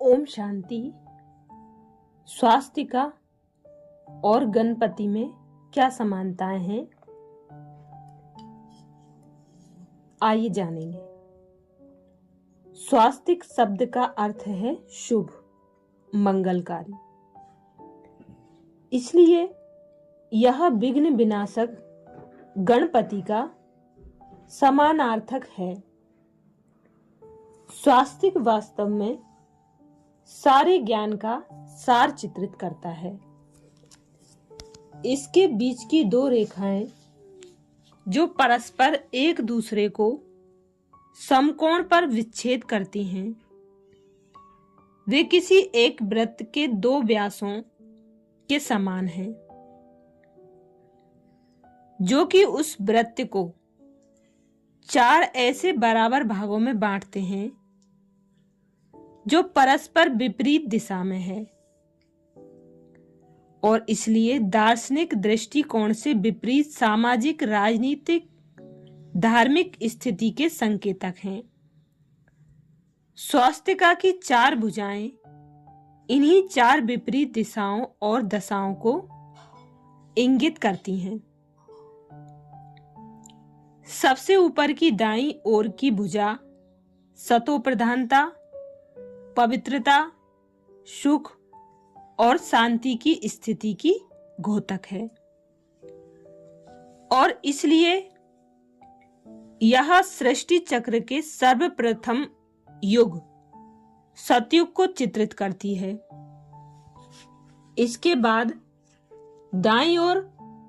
ओम शांति। स्वास्तिका और गणपति में क्या समानताएं हैं, आइए जानेंगे। स्वास्तिक शब्द का अर्थ है शुभ, मंगलकारी। इसलिए यह विघ्न विनाशक गणपति का समानार्थक है। स्वास्तिक वास्तव में सारे ज्ञान का सार चित्रित करता है। इसके बीच की दो रेखाएं जो परस्पर एक दूसरे को समकोण पर विच्छेद करती हैं, वे किसी एक वृत्त के दो व्यासों के समान हैं, जो कि उस वृत्त को चार ऐसे बराबर भागों में बांटते हैं जो परस्पर विपरीत दिशा में है और इसलिए दार्शनिक दृष्टिकोण से विपरीत सामाजिक, राजनीतिक, धार्मिक स्थिति के संकेतक हैं। स्वास्तिका की चार भुजाएं इन्हीं चार विपरीत दिशाओं और दशाओं को इंगित करती हैं। सबसे ऊपर की दाईं ओर की भुजा सतो प्रधानता, पवित्रता, सुख और शांति की स्थिति की घोतक है और इसलिए यह सृष्टि चक्र के सर्वप्रथम युग सतयुग को चित्रित करती है। इसके बाद दाईं ओर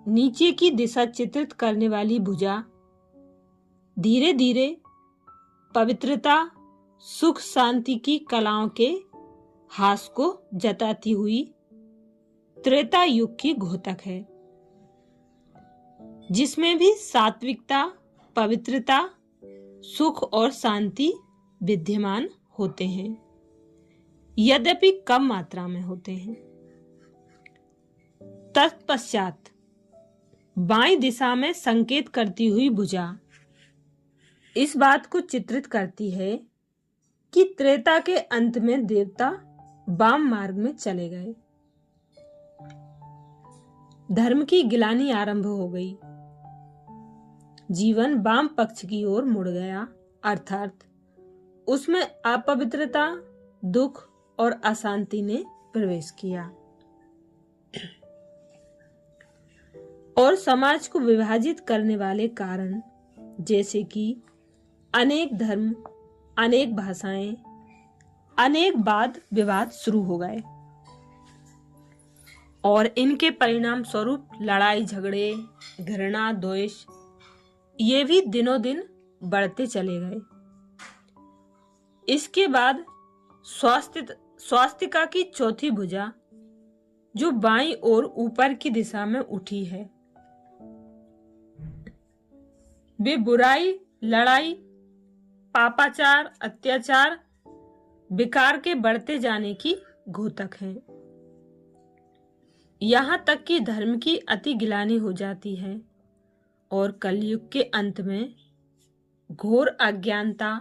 नीचे की दिशा चित्रित करने वाली भुजा धीरे धीरे पवित्रता, सुख, शांति की कलाओं के हास को जताती हुई त्रेता युग की घोतक है, जिसमें भी सात्विकता, पवित्रता, सुख और शांति विद्यमान होते हैं, यद्यपि कम मात्रा में होते हैं। तत्पश्चात बाईं दिशा में संकेत करती हुई भुजा इस बात को चित्रित करती है कि त्रेता के अंत में देवता वाम मार्ग में चले गए। धर्म की गिलानी आरंभ हो गई, जीवन वाम पक्ष की ओर मुड़ गया, अर्थात उसमें अपवित्रता, दुख और अशांति ने प्रवेश किया और समाज को विभाजित करने वाले कारण जैसे कि अनेक धर्म, अनेक भाषाएं, अनेक वाद विवाद शुरू हो गए और इनके परिणाम स्वरूप लड़ाई झगड़े, घृणा, द्वेष ये भी दिनों दिन बढ़ते चले गए। इसके बाद स्वास्तिका की चौथी भुजा जो बाईं ओर ऊपर की दिशा में उठी है, वे बुराई, लड़ाई, पापाचार, अत्याचार, विकार के बढ़ते जाने की घोतक है। यहां तक कि धर्म की अति गिलानी हो जाती है और कलयुग के अंत में घोर अज्ञानता,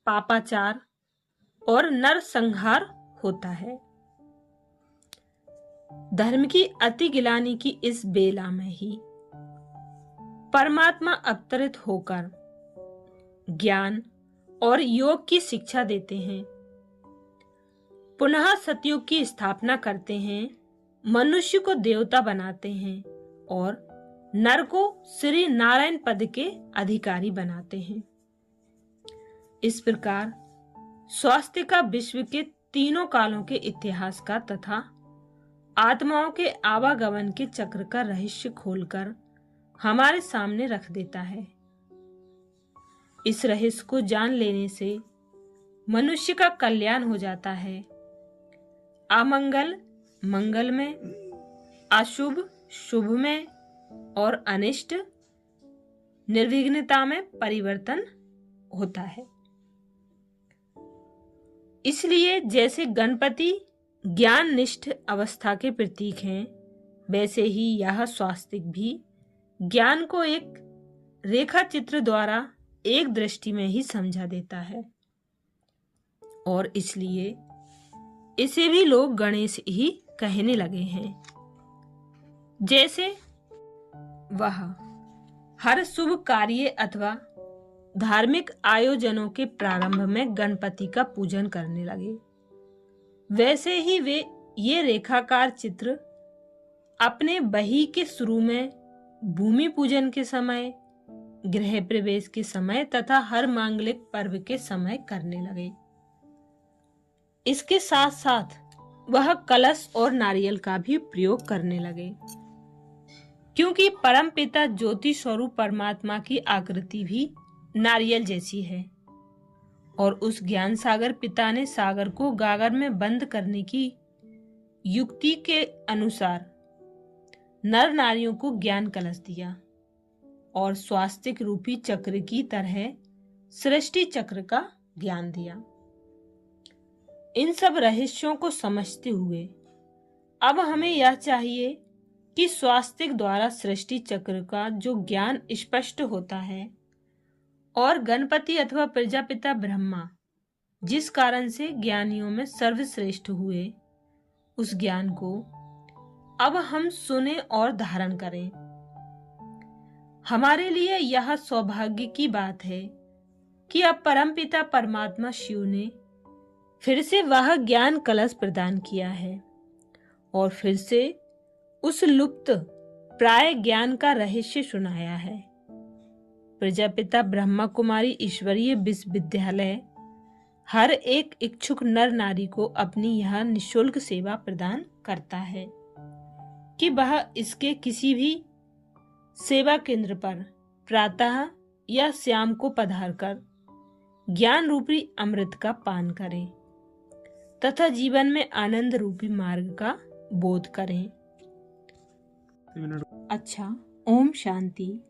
पापाचार और नरसंहार होता है। धर्म की अति गिलानी की इस बेला में ही परमात्मा अवतरित होकर ज्ञान और योग की शिक्षा देते हैं, पुनः सतयुग की स्थापना करते हैं, मनुष्य को देवता बनाते हैं और नर को श्री नारायण पद के अधिकारी बनाते हैं। इस प्रकार स्वास्तिका विश्व के तीनों कालों के इतिहास का तथा आत्माओं के आवागमन के चक्र का रहस्य खोलकर हमारे सामने रख देता है। इस रहस्य को जान लेने से मनुष्य का कल्याण हो जाता है, अमंगल मंगल में, अशुभ शुभ में और अनिष्ट निर्विघ्नता में परिवर्तन होता है। इसलिए जैसे गणपति ज्ञान निष्ठ अवस्था के प्रतीक हैं, वैसे ही यह स्वास्तिक भी ज्ञान को एक रेखा चित्र द्वारा एक दृष्टि में ही समझा देता है और इसलिए इसे भी लोग गणेश ही कहने लगे हैं। जैसे वह हर शुभ कार्य अथवा धार्मिक आयोजनों के प्रारंभ में गणपति का पूजन करने लगे, वैसे ही वे ये रेखाकार चित्र अपने बही के शुरू में, भूमि पूजन के समय, गृह प्रवेश के समय तथा हर मांगलिक पर्व के समय करने लगे। इसके साथ साथ वह कलश और नारियल का भी प्रयोग करने लगे, क्योंकि परमपिता ज्योति स्वरूप परमात्मा की आकृति भी नारियल जैसी है और उस ज्ञान सागर पिता ने सागर को गागर में बंद करने की युक्ति के अनुसार नर नारियों को ज्ञान कलश दिया और स्वास्तिक रूपी चक्र की तरह सृष्टि चक्र का ज्ञान दिया। इन सब रहस्यों को समझते हुए अब हमें यह चाहिए कि स्वास्तिक द्वारा सृष्टि चक्र का जो ज्ञान स्पष्ट होता है और गणपति अथवा प्रजापिता ब्रह्मा जिस कारण से ज्ञानियों में सर्वश्रेष्ठ हुए, उस ज्ञान को अब हम सुने और धारण करें। हमारे लिए यह सौभाग्य की बात है कि अब परमपिता परमात्मा शिव ने फिर से वह ज्ञान कलश प्रदान किया है और फिर से उस लुप्त प्राय ज्ञान का रहस्य सुनाया है। प्रजापिता ब्रह्मा कुमारी ईश्वरीय विश्वविद्यालय हर एक इच्छुक नर नारी को अपनी यह निःशुल्क सेवा प्रदान करता है कि वह इसके किसी भी सेवा केंद्र पर प्रातः या शाम को पधारकर ज्ञान रूपी अमृत का पान करें तथा जीवन में आनंद रूपी मार्ग का बोध करें। अच्छा, ओम शांति।